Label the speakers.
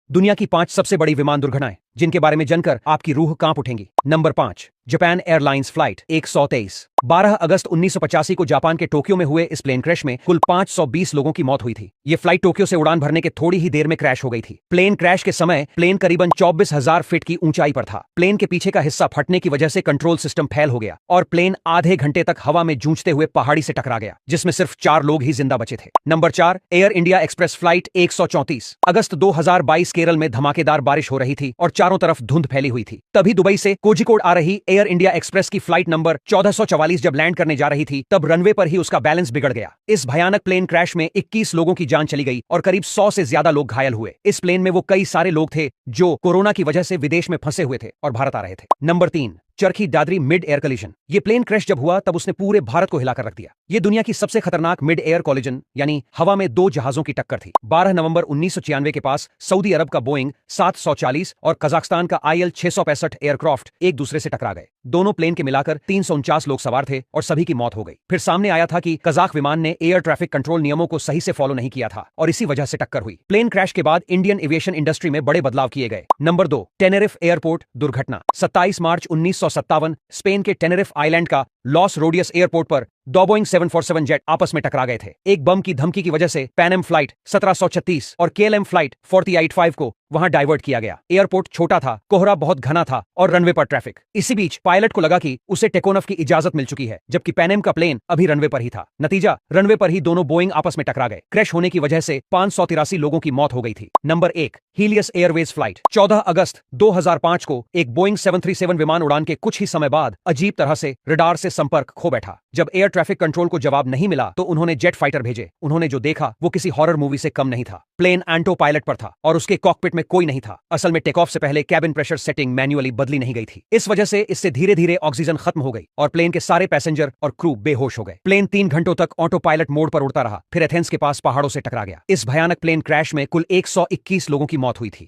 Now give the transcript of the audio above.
Speaker 1: दुनिया की 5 सबसे बड़ी विमान दुर्घटनाएं जिनके बारे में जानकर आपकी रूह कांप उठेंगी। Number 5, Japan airlines flight 123। 12 अगस्त 1985 को जापान के टोक्यो में हुए इस प्लेन क्रैश में कुल 520 लोगों की मौत हुई थी। यह फ्लाइट टोक्यो से उड़ान भरने के थोड़ी ही देर में क्रैश हो गई थी। प्लेन क्रैश के समय प्लेन करीबन 24,000 फीट की ऊंचाई पर था। प्लेन के पीछे का हिस्सा फटने की वजह से कंट्रोल सिस्टम फेल हो गया और प्लेन आधे घंटे तक हवा में जूझते हुए पहाड़ी से टकरा गया, जिसमें सिर्फ 4 लोग ही जिंदा बचे थे। Number 4, air India express flight 134। अगस्त 2022 केरल में धमाकेदार बारिश हो रही थी और चारों तरफ धुंध फैली हुई थी। तभी दुबई से कोझिकोड आ रही एयर इंडिया एक्सप्रेस की फ्लाइट नंबर 1444 जब लैंड करने जा रही थी तब रनवे पर ही उसका बैलेंस बिगड़ गया। इस भयानक प्लेन क्रैश में 21 लोगों की जान चली गई और करीब 100 से ज्यादा लोग घायल हुए। इस प्लेन में वो कई सारे लोग थे जो कोरोना की वजह से विदेश में फंसे हुए थे और भारत आ रहे थे। Number 3, Charkhi Dadri mid air collision. ये प्लेन क्रैश जब हुआ तब उसने पूरे भारत को हिलाकर रख दिया। ये दुनिया की सबसे खतरनाक मिड एयर कॉलिजन यानी हवा में 2 जहाजों की टक्कर थी। 12 नवंबर 1996 के पास सऊदी अरब का बोइंग 740 और कजाकिस्तान का IL 665 एयरक्राफ्ट एक दूसरे से टकरा गए। दोनों प्लेन के मिलाकर 349 लोग सवार थे और सभी की मौत हो गई। फिर सामने आया था कि कजाक विमान ने एयर ट्रैफिक कंट्रोल नियमों को सही से फॉलो नहीं किया था और इसी वजह से टक्कर हुई। प्लेन क्रैश के बाद इंडियन एविएशन इंडस्ट्री में बड़े बदलाव किए गए। नंबर 2, टेनेरिफ एयरपोर्ट दुर्घटना। 27 मार्च 1957 स्पेन के टेनेरिफ आइलैंड का लॉस रोडियस एयरपोर्ट पर 2 बोइंग 747 जेट आपस में टकरा गए थे। एक बम की धमकी की वजह से पैन एम फ्लाइट 1736 और KLM फ्लाइट 485 को वहां डाइवर्ट किया गया। एयरपोर्ट छोटा था, कोहरा बहुत घना था और रनवे पर ट्रैफिक। इसी बीच पायलट को लगा कि उसे टेकोनफ की इजाजत मिल चुकी है, जबकि पैन एम का प्लेन अभी रनवे पर ही था। नतीजा, रनवे पर ही दोनों बोइंग आपस में टकरा गए। क्रैश होने की वजह से 583 लोगों की मौत हो गई थी। Number 1, Helios Airways flight. 14 अगस्त 2005 को एक बोइंग 737 विमान उड़ान के कुछ ही समय बाद अजीब तरह से रडार से संपर्क खो बैठा। जब एयर ट्रैफिक कंट्रोल को जवाब नहीं मिला तो उन्होंने जेट फाइटर भेजे। उन्होंने जो देखा वो किसी हॉरर मूवी से कम नहीं था। प्लेन एंटो पायलट पर था और उसके कॉकपिट में कोई नहीं था। असल में टेक ऑफ से पहले कैबिन प्रेशर सेटिंग मैन्युअली बदली नहीं गई थी। इस वजह से इससे धीरे धीरे ऑक्सीजन खत्म हो गई और प्लेन के सारे पैसेंजर और क्रू बेहोश हो गए। प्लेन 3 घंटों तक ऑटो पायलट मोड पर उड़ता रहा, फिर एथेंस के पास पहाड़ों से टकरा गया। इस भयानक प्लेन क्रैश में कुल 121 लोगों की मौत हुई थी।